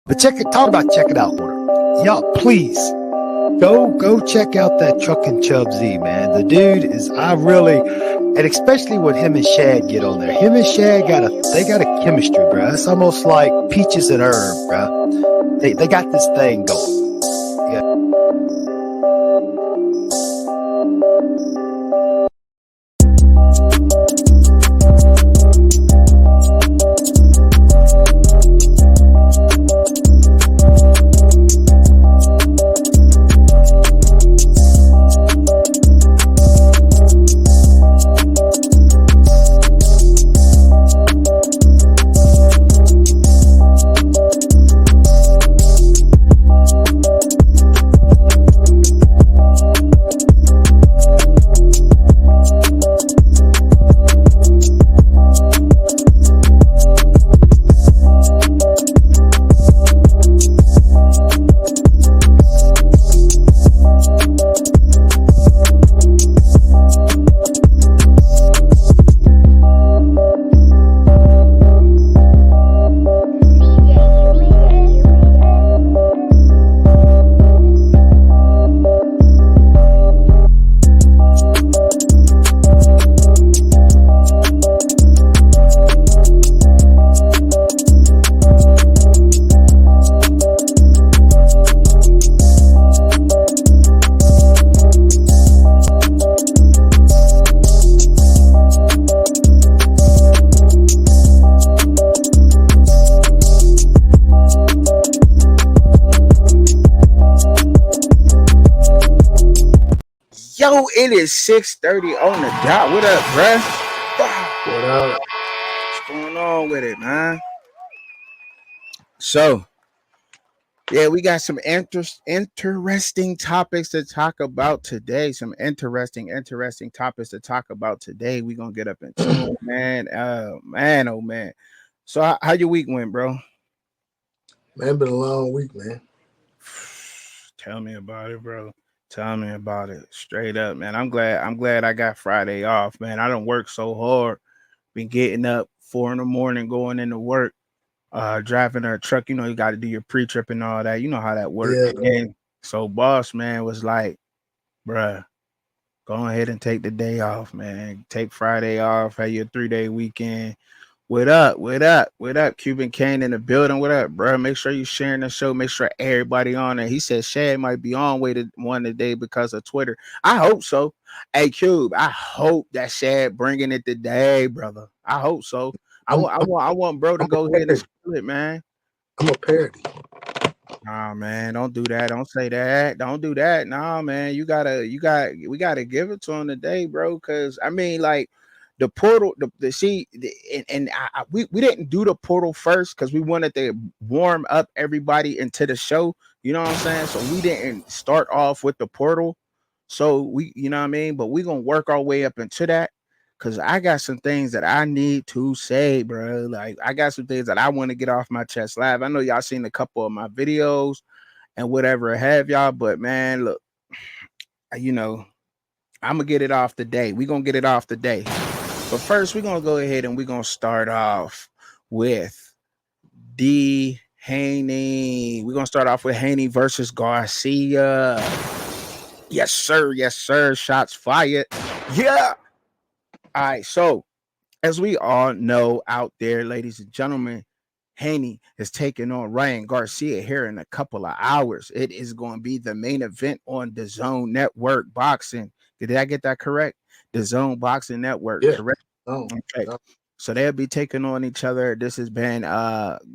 But talk about check it out, Horner. Y'all, please go check out that Truckin' Chub Z, man. The dude is, and especially when him and Shad get on there. Him and Shad they got a chemistry, bro. It's almost like peaches and herb, bro. They got this thing going. Yeah. Yo, it is 6:30 on the dot. What up, bruh? What up? What's going on with it, man? So, yeah, we got some interesting topics to talk about today. Some interesting topics to talk about today. We're going to get up into it, man. Oh, man. So, how your week went, bro? Man, been a long week, man. Tell me about it, bro. Tell me about it. Straight up, man. I'm glad I got Friday off, man. I don't work so hard. Been getting up 4 a.m, going into work, driving a truck. You know, you got to do your pre-trip and all that. You know how that works. Yeah. And so boss, man, was like, bruh, go ahead and take the day off, man. Take Friday off, have your 3-day weekend. What up? Kuban Kane in the building. What up, bro? Make sure you sharing the show. Make sure everybody on there. He said Shad might be on one today because of Twitter. I hope so. Hey, Cube, I hope that Shad bringing it today, brother. I hope so. I want bro to go ahead and spill it, man. I'm a parody. Nah, man, don't do that. Don't say that. Don't do that. Nah, man, we gotta give it to him today, bro. Cause I mean, like, the portal, we didn't do the portal first because we wanted to warm up everybody into the show. You know what I'm saying? So we didn't start off with the portal. So you know what I mean? But we gonna work our way up into that because I got some things that I need to say, bro. Like, I got some things that I want to get off my chest live. I know y'all seen a couple of my videos and whatever have y'all, but man, look, you know, I'm gonna get it off today. We gonna get it off today. But first, we're going to go ahead and we're going to start off with Haney. We're going to start off with Haney versus Garcia. Yes, sir. Shots fired. Yeah. All right. So, as we all know out there, ladies and gentlemen, Haney is taking on Ryan Garcia here in a couple of hours. It is going to be the main event on the Zone Network Boxing. Did I get that correct? The Zone Boxing Network, yeah. correct? Oh, okay. No. So they'll be taking on each other. This has been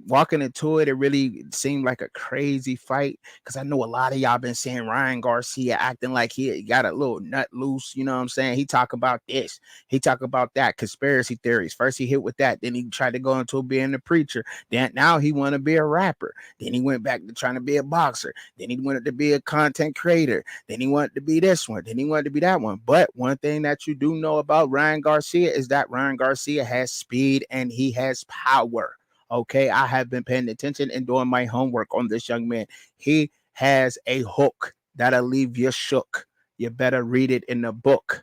walking into it. It really seemed like a crazy fight because I know a lot of y'all been saying Ryan Garcia acting like he got a little nut loose. You know what I'm saying? He talk about this. He talk about that. Conspiracy theories. First he hit with that. Then he tried to go into being a preacher. Then now he want to be a rapper. Then he went back to trying to be a boxer. Then he wanted to be a content creator. Then he wanted to be this one. Then he wanted to be that one. But one thing that you do know about Ryan Garcia is that Ryan Garcia has speed and he has power. Okay, I have been paying attention and doing my homework on this young man. He has a hook that'll leave you shook. You better read it in the book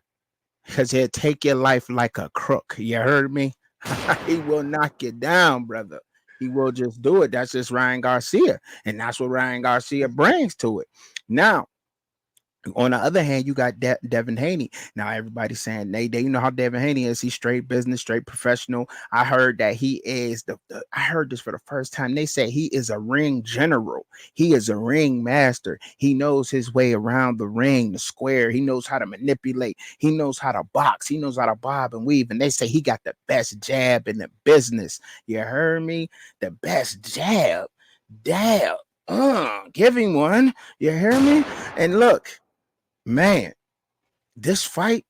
because he'll take your life like a crook. You heard me? He will knock you down, brother. He will just do it. That's just Ryan Garcia, and that's what Ryan Garcia brings to it. Now, on the other hand, you got Devin Haney. Now everybody's saying they you know how Devin Haney is. He's straight business, straight professional. I heard that he is I heard this for the first time. They say he is a ring general. He is a ring master. He knows his way around the ring, the square. He knows how to manipulate. He knows how to box. He knows how to bob and weave. And they say he got the best jab in the business. You heard me? The best jab. Dab. Give him one. You hear me? And look. Man, this fight,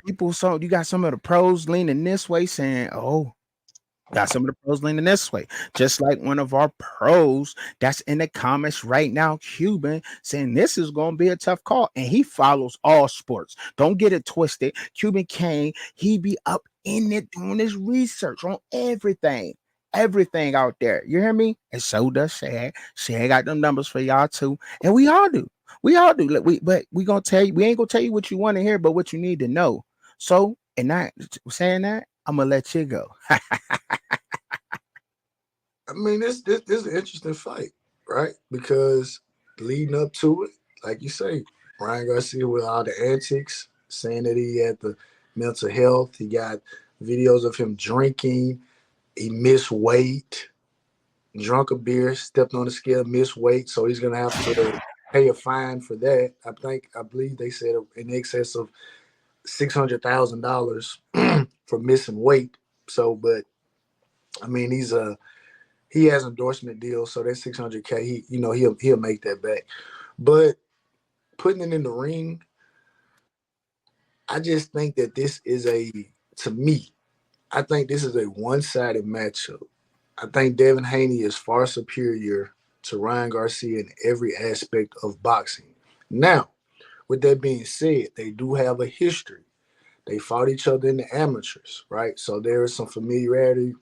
people saw you got some of the pros leaning this way saying, oh, got some of the pros leaning this way. Just like one of our pros that's in the comments right now, Cuban, saying this is going to be a tough call. And he follows all sports. Don't get it twisted. Cuban Kane, he be up in it doing his research on everything. Everything out there. You hear me? And so does Shad. Shad got them numbers for y'all too. And we all do. We all do. But we gonna tell you, we ain't gonna tell you what you want to hear, but what you need to know. So, and not saying that, I'm gonna let you go. I mean, this is an interesting fight, right? Because leading up to it, like you say, Ryan Garcia with all the antics, saying that he had the mental health. He got videos of him drinking. He missed weight, drunk a beer, stepped on the scale, missed weight. So he's gonna have to pay a fine for that. I believe they said in excess of $600,000 for missing weight. So, but I mean, he has endorsement deals, so that $600K, he'll make that back. But putting it in the ring, I just think that to me, I think this is a one-sided matchup. I think Devin Haney is far superior to Ryan Garcia in every aspect of boxing. Now, with that being said, they do have a history. They fought each other in the amateurs, right? So there is some familiarity,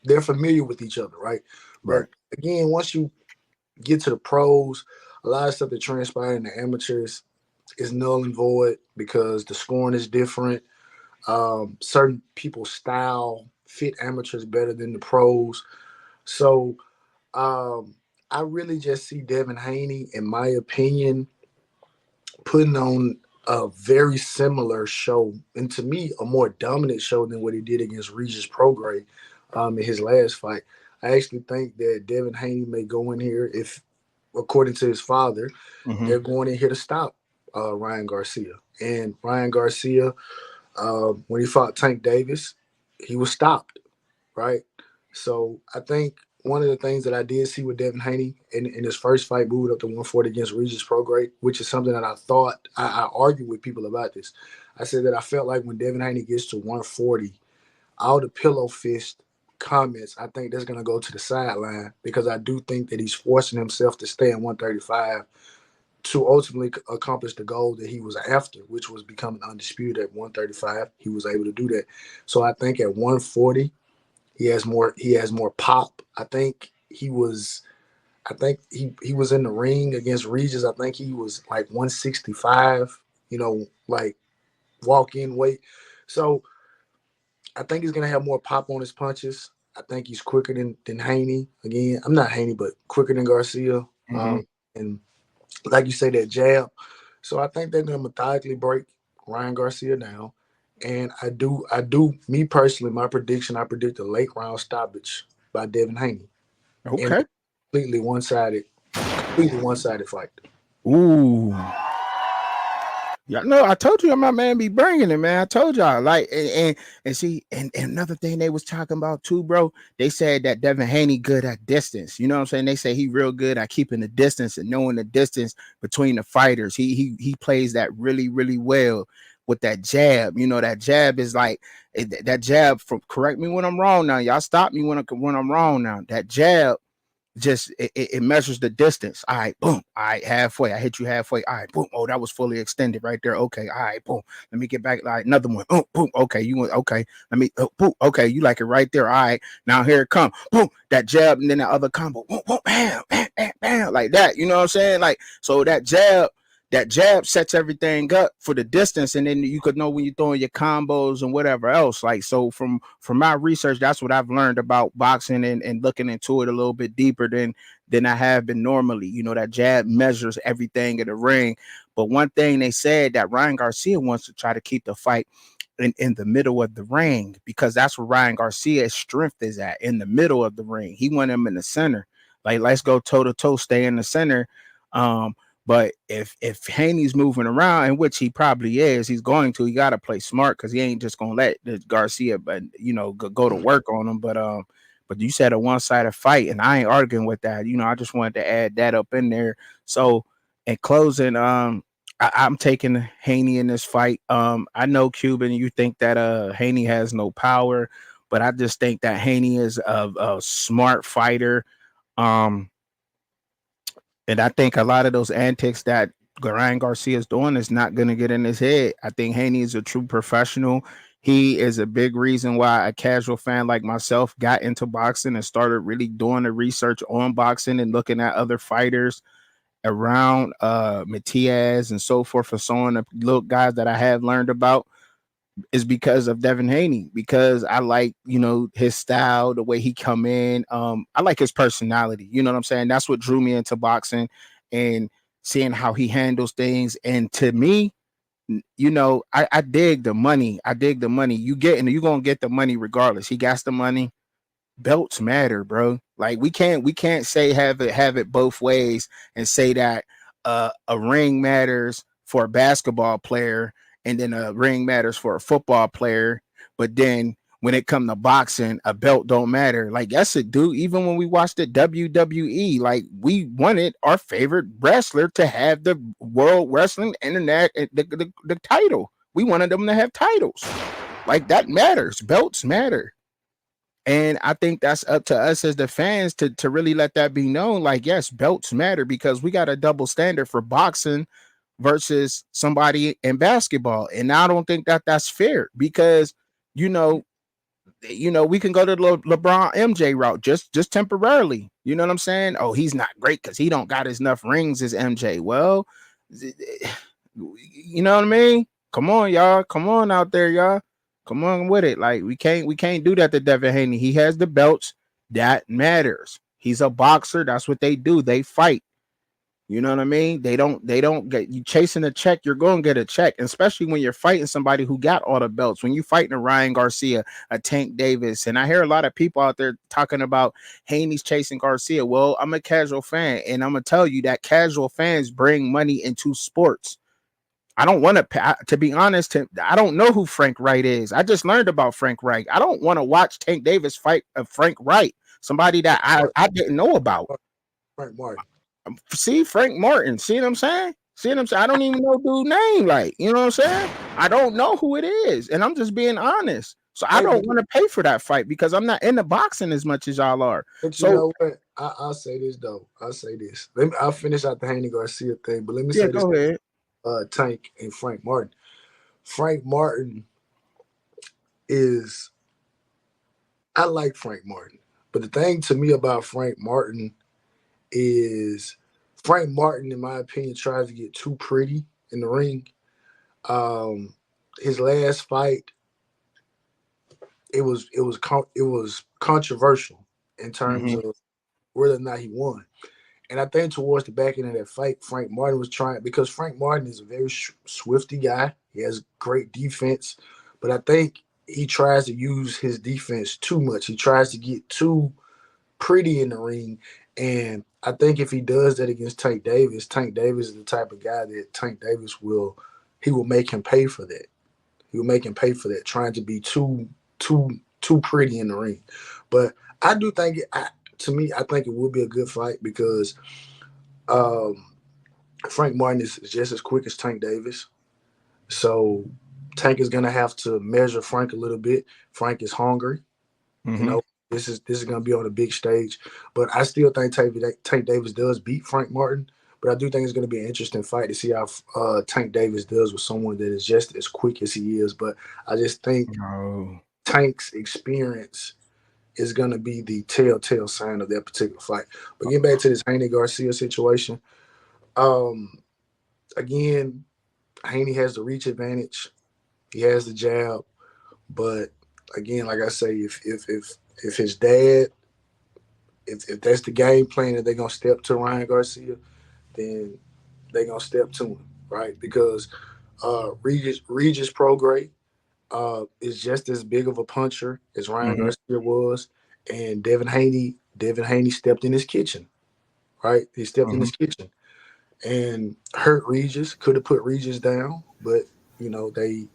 they're familiar with each other, right? Right. But again, once you get to the pros, a lot of stuff that transpired in the amateurs is null and void because the scoring is different. Certain people's style fit amateurs better than the pros. So I really just see Devin Haney, in my opinion, putting on a very similar show, and to me, a more dominant show than what he did against Regis Prograis in his last fight. I actually think that Devin Haney may go in here if, according to his father, they're going in here to stop Ryan Garcia. And Ryan Garcia, when he fought Tank Davis, he was stopped, right? So I think one of the things that I did see with Devin Haney in his first fight, moved up to 140 against Regis Prograis, which is something that I argued with people about this. I said that I felt like when Devin Haney gets to 140, all the pillow fist comments, I think that's going to go to the sideline because I do think that he's forcing himself to stay at 135 to ultimately accomplish the goal that he was after, which was becoming undisputed at 135. He was able to do that. So I think at 140, he has more pop. I think he was in the ring against Regis. I think he was like 165, like walk-in weight. So I think he's gonna have more pop on his punches. I think he's quicker than Haney. Again, I'm not Haney, but quicker than Garcia. And like you say, that jab. So I think they're gonna methodically break Ryan Garcia down. And I do, me personally, my prediction, I predict a late round stoppage by Devin Haney. Okay. And completely one-sided fight. Ooh. Yeah, no, I told you my man be bringing it, man. I told y'all, like, and see, and another thing they was talking about too, bro. They said that Devin Haney good at distance. You know what I'm saying? They say he real good at keeping the distance and knowing the distance between the fighters. He plays that really, really well with that jab. You know, that jab is like that jab. From correct me when I'm wrong now. Y'all stop me when I'm wrong now. That jab just it measures the distance. All right, boom. All right, halfway. I hit you halfway. All right, boom. Oh, that was fully extended right there. Okay. All right, boom. Let me get back. All right, another one. Boom, boom. Okay, you went. Okay. Let me. Boom. Okay, you like it right there. All right. Now here it come. Boom. That jab and then that other combo. Boom, boom. Bam, bam, bam, bam. Like that. You know what I'm saying? Like so that jab. that jab sets everything up for the distance, and then you could know when you're throwing your combos and whatever else. Like, so from my research, that's what I've learned about boxing, and looking into it a little bit deeper than I have been normally. You know, that jab measures everything in the ring. But one thing they said, that Ryan Garcia wants to try to keep the fight in the middle of the ring, because that's where Ryan Garcia's strength is at, in the middle of the ring. He want him in the center. Like, let's go toe to toe, stay in the center. But if Haney's moving around, in which he probably is, he's going to, he got to play smart, because he ain't just gonna let the Garcia, but go to work on him. But you said a one-sided fight, and I ain't arguing with that. I just wanted to add that up in there. So in closing, I'm taking Haney in this fight. I know, Cuban, you think that Haney has no power, but I just think that Haney is a smart fighter. Um, and I think a lot of those antics that Ryan Garcia is doing is not going to get in his head. I think Haney is a true professional. He is a big reason why a casual fan like myself got into boxing and started really doing the research on boxing and looking at other fighters around Matias and so forth, and so on, the little guys that I have learned about, is because of Devin Haney, because I like, his style, the way he come in. I like his personality. You know what I'm saying? That's what drew me into boxing, and seeing how he handles things. And to me, I dig the money. I dig the money. You're gonna get the money regardless. He got the money. Belts matter, bro. Like, we can't say have it both ways, and say that a ring matters for a basketball player, and then a ring matters for a football player, but then when it come to boxing, a belt don't matter. Like, yes, it do. Even when we watched the WWE, like, we wanted our favorite wrestler to have the World Wrestling Internet, the title. We wanted them to have titles. Like, that matters. Belts matter. And I think that's up to us as the fans to really let that be known. Like, yes, belts matter, because we got a double standard for boxing versus somebody in basketball. And I don't think that that's fair, because, you know, we can go to the LeBron MJ route just temporarily. You know what I'm saying? Oh, he's not great because he don't got enough rings as MJ. Well, you know what I mean? Come on, y'all. Come on out there, y'all. Come on with it. Like, we can't do that to Devin Haney. He has the belts. That matters. He's a boxer. That's what they do. They fight. You know what I mean? They don't get you chasing a check. You're going to get a check, especially when you're fighting somebody who got all the belts. When you're fighting a Ryan Garcia, a Tank Davis, and I hear a lot of people out there talking about Haney's chasing Garcia. Well, I'm a casual fan, and I'm gonna tell you that casual fans bring money into sports. I don't want to be honest. I don't know who Frank Wright is. I just learned about Frank Wright. I don't want to watch Tank Davis fight Frank Wright, somebody that I didn't know about. Frank Martin. See, Frank Martin. See what I'm saying? See what I'm saying? I don't even know dude's name. Like, you know what I'm saying? I don't know who it is, and I'm just being honest. So I don't want to pay for that fight, because I'm not into boxing as much as y'all are. But so, you know what? I'll say this though. I'll say this. I'll finish out the Haney Garcia thing, but let me say this. Go ahead. Tank and Frank Martin. Frank Martin is. I like Frank Martin, but the thing to me about Frank Martin is Frank Martin, in my opinion, tries to get too pretty in the ring. His last fight, it was controversial in terms of whether or not he won. And I think towards the back end of that fight, Frank Martin was trying, because Frank Martin is a very swifty guy. He has great defense, but I think he tries to use his defense too much. He tries to get too pretty in the ring. And I think if he does that against Tank Davis is the type of guy that Tank Davis will make him pay for that. He will make him pay for that, trying to be too pretty in the ring. But I do think to me, I think it will be a good fight, because Frank Martin is just as quick as Tank Davis. So Tank is going to have to measure Frank a little bit. Frank is hungry. You know, this is going to be on a big stage. But I still think Tank Davis does beat Frank Martin. But I do think it's going to be an interesting fight to see how Tank Davis does with someone that is just as quick as he is. But I just think Tank's experience is going to be the telltale sign of that particular fight. But getting back to this Haney Garcia situation, Again, Haney has the reach advantage. He has the jab, but again, like I say, if his dad, if that's the game plan that they're gonna step to Ryan Garcia, then they're gonna step to him, right? Because Regis Prograis is just as big of a puncher as Ryan Mm-hmm. Garcia was, and Devin Haney stepped in his kitchen, right? He stepped in Mm-hmm. his kitchen and hurt Regis. Could have put Regis down, but you know they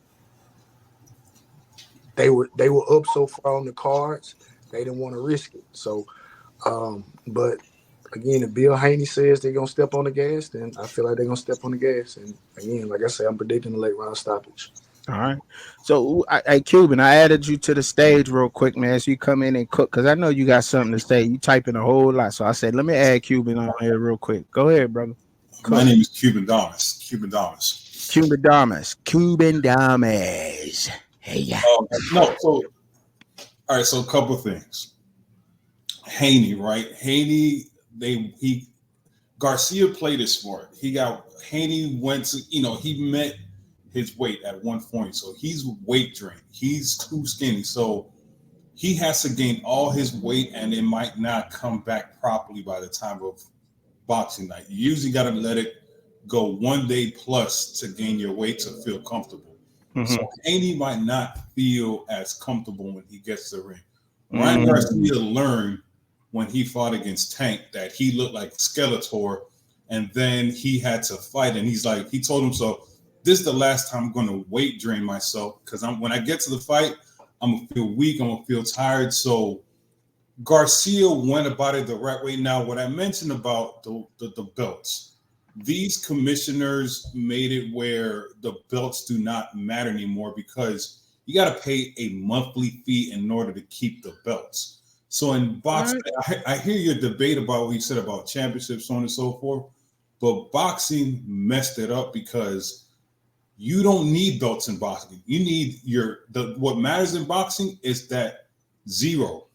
were up so far on the cards, they didn't want to risk it. So, but again, if Bill Haney says they're gonna step on the gas, then I feel like they're gonna step on the gas. And again, like I said, I'm predicting a late round stoppage. All right. So, Cuban, I added you to the stage real quick, man. So you come in and cook because I know you got something to say. You typing a whole lot, so I said, let me add Cuban on here real quick. Go ahead, brother. My Cook. name is Kuban Dumas. Kuban Dumas. Cuban Dumas. Cuban Dumas. Hey, yeah. No, so all right. So a couple of things. Haney, right? He Garcia played it smart. Haney went to, he met his weight at one point, so he's weight drained. He's too skinny, so he has to gain all his weight, and it might not come back properly by the time of boxing night. You usually got to let it go 1 day plus to gain your weight to feel comfortable. Mm-hmm. So Haney might not feel as comfortable when he gets to the ring. Mm-hmm. Ryan Garcia learned when he fought against Tank that he looked like Skeletor, and then he had to fight, and he told himself, this is the last time I'm going to weight drain myself, because when I get to the fight, I'm going to feel weak, I'm going to feel tired. So Garcia went about it the right way. Now, what I mentioned about the belts, these commissioners made it where the belts do not matter anymore because you got to pay a monthly fee in order to keep the belts. So in boxing, right. I hear your debate about what you said about championships, so on and so forth, but boxing messed it up because you don't need belts in boxing. You need what matters in boxing is that zero.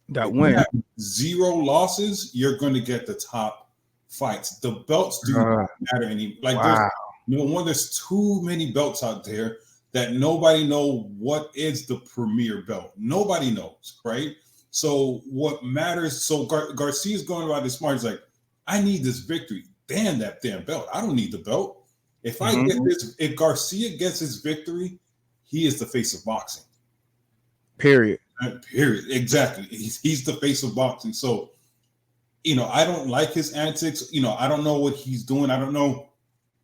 That win. Zero losses, you're going to get the top fights. The belts do not matter anymore. Like there's too many belts out there that nobody know what is the premier belt. Nobody knows, right? So what matters? So Garcia's going about this smart. He's like, I need this victory. Damn that damn belt. I don't need the belt. If I get this, if Garcia gets his victory, he is the face of boxing. Period. Exactly. He's the face of boxing. So, I don't like his antics. I don't know what he's doing. I don't know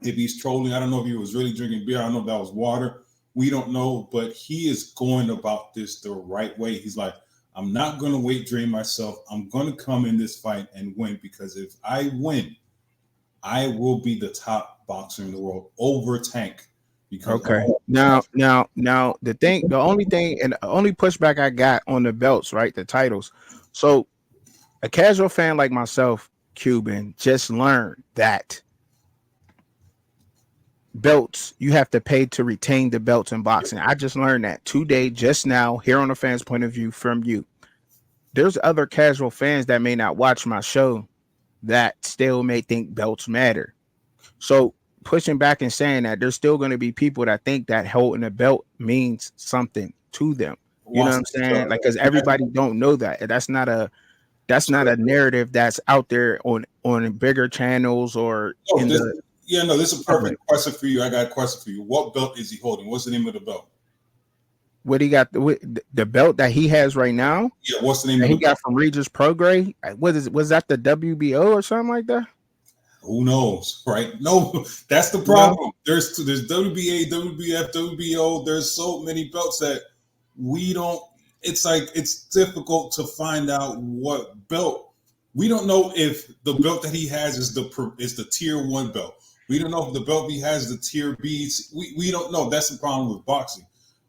if he's trolling. I don't know if he was really drinking beer. I don't know if that was water. We don't know, but he is going about this the right way. He's like, I'm not going to weight drain myself. I'm going to come in this fight and win, because if I win, I will be the top boxer in the world over Tank. Okay. Now, the only pushback I got on the belts, right? The titles. So a casual fan like myself, Cuban, just learned that belts, you have to pay to retain the belts in boxing. I just learned that today, just now, here on the Fans Point of View from you. There's other casual fans that may not watch my show that still may think belts matter. So pushing back and saying that there's still going to be people that think that holding a belt means something to them. You know what I'm saying? Like, because everybody don't know that. That's not a narrative that's out there on bigger channels or this is a perfect question for you. I got a question for you. What belt is he holding? What's the name of the belt? What he got, the belt that he has right now? Yeah, what's the name of he the got from Regis Prograis? Was that the WBO or something like that? Who knows, right? No, that's the problem. There's WBA, WBF, WBO. There's so many belts that we don't. It's like it's difficult to find out what belt. We don't know if the belt that he has is the tier 1 belt. We don't know if the belt he has is the tier B. We don't know. That's the problem with boxing.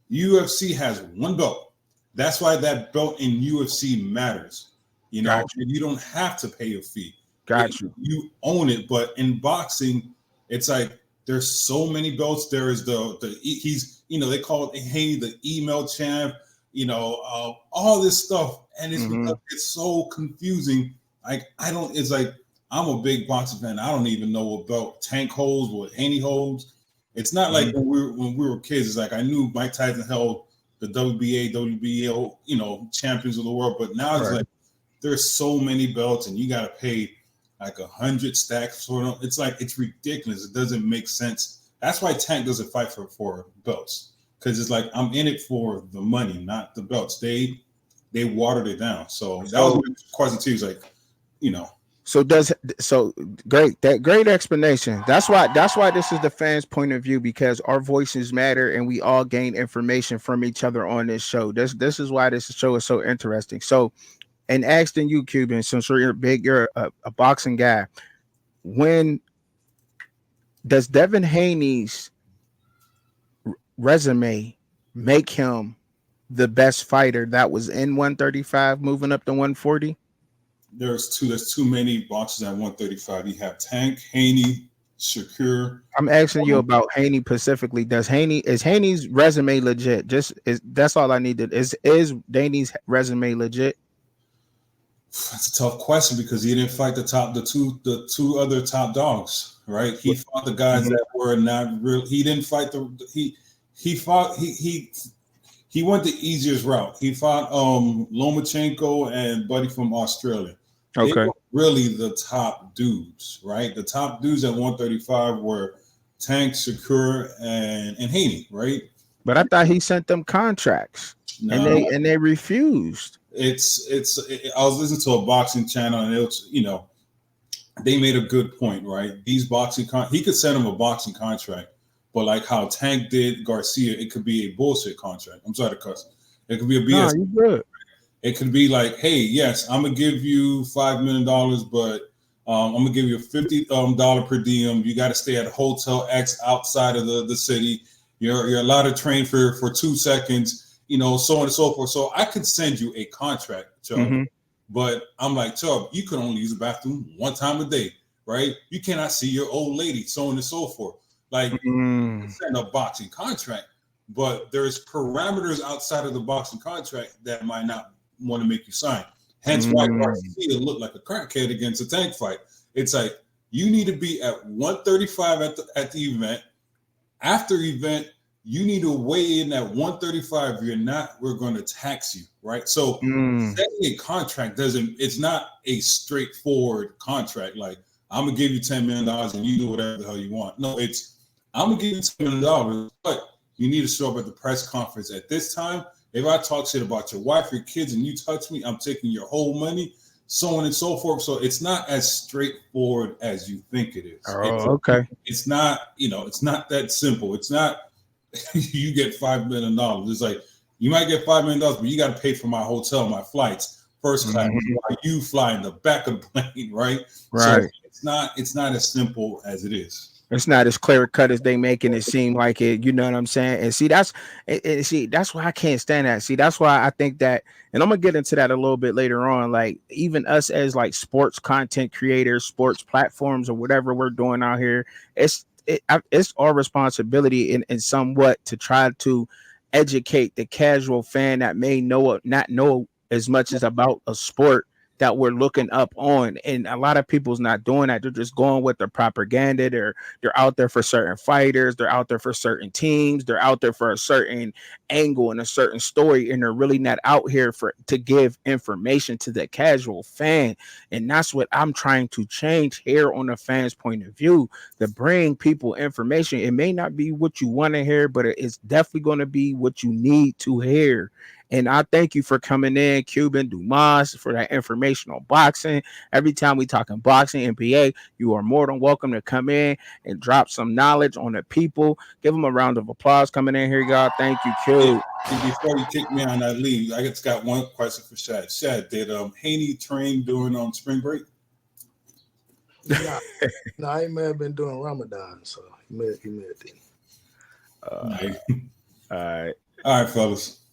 UFC has one belt. That's why that belt in UFC matters. You don't have to pay a fee. You own it. But in boxing, it's like there's so many belts. There is they call it Haney the email champ. All this stuff, and it's because it's so confusing. It's like I'm a big boxing fan. I don't even know what belt Tank holds, what Haney holds. It's not like when we were kids. It's like I knew Mike Tyson held the WBA, WBO, champions of the world. But now it's like there's so many belts, and you got to pay like 100 stacks for them. It's like it's ridiculous. It doesn't make sense. That's why Tank doesn't fight for belts, because it's like I'm in it for the money, not the belts. They watered it down. So that was my question too. Is like, So great, that great explanation. That's why this is the fans' point of view, because our voices matter and we all gain information from each other on this show. This is why this show is so interesting. So, and asking you, Kuban, since you're a boxing guy, when does Devin Haney's resume make him the best fighter that was in 135 moving up to 140? There's too many boxers at 135. You have Tank, Haney, Shakur. I'm asking you about Haney specifically. Is Haney's resume legit? That's all I needed. Is Haney's resume legit? That's a tough question because he didn't fight the two other top dogs, right? He fought the guys that were not real. He didn't fight he went the easiest route. He fought Lomachenko and Buddy from Australia. Okay. They were really the top dudes, right? The top dudes at 135 were Tank, Shakur, and Haney, right? But I thought he sent them contracts, and they refused. I was listening to a boxing channel, and it was, they made a good point, right? These he could send him a boxing contract, but like how Tank did Garcia, it could be a bullshit contract. I'm sorry to cuss. It could be a BS. No, you good. It could be like, hey, yes, I'm gonna give you $5 million, but I'm gonna give you a $50 per diem. You got to stay at Hotel X outside of the city. You're allowed to train for 2 seconds, so on and so forth. So I could send you a contract, Chubb, but I'm like, Chubb, you could only use the bathroom 1 time a day, right? You cannot see your old lady, so on and so forth. Like, you can send a boxing contract, but there's parameters outside of the boxing contract that might not want to make you sign. Hence why Garcia looked like a crackhead against a Tank fight. It's like you need to be at 135 at the event. After event, you need to weigh in at 135. You're not, we're going to tax you, right? So setting a contract it's not a straightforward contract. Like, I'm gonna give you $10 million and you do whatever the hell you want. No, I'm gonna give you $10 million, but you need to show up at the press conference at this time. If I talk shit about your wife, your kids, and you touch me, I'm taking your whole money, so on and so forth. So it's not as straightforward as you think it is. Okay. It's not, it's not that simple. It's not you get $5 million. It's like you might get $5 million, but you got to pay for my hotel, my flights, first class, while you fly in the back of the plane, right? Right. So it's not as simple as it is. It's not as clear cut as they making it seem like it. You know what I'm saying? And see, that's why I can't stand that. See, that's why I think that, and I'm gonna get into that a little bit later on. Like, even us as like sports content creators, sports platforms, or whatever we're doing out here, it's our responsibility in somewhat to try to educate the casual fan that may not know as much as about a sport that we're looking up on. And a lot of people's not doing that. They're just going with the propaganda. They're out there for certain fighters. They're out there for certain teams. They're out there for a certain angle and a certain story. And they're really not out here to give information to the casual fan. And that's what I'm trying to change here on the fans' point of view, to bring people information. It may not be what you want to hear, but it's definitely going to be what you need to hear. And I thank you for coming in, Kuban Dumas, for that information on boxing. Every time we talking boxing, NBA, you are more than welcome to come in and drop some knowledge on the people. Give them a round of applause coming in here, y'all. Thank you, Q. Before you kick me on that leave, I just got one question for Shad. Shad, did Haney train during spring break? No, he may have been doing Ramadan, so he may have been. All right, fellas.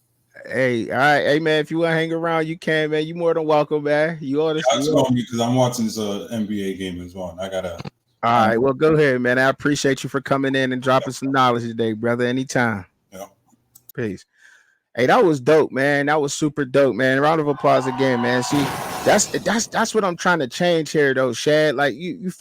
Hey, all right, hey man, if you want to hang around, you can, man. You more than welcome, man. You ought to. Because I'm watching this NBA game as well. I gotta. All right, well, go ahead, man. I appreciate you for coming in and dropping some knowledge today, brother. Anytime. Yeah. Peace. Hey, that was dope, man. That was super dope, man. Round of applause again, man. See. That's what I'm trying to change here, though, Shad. Like you feel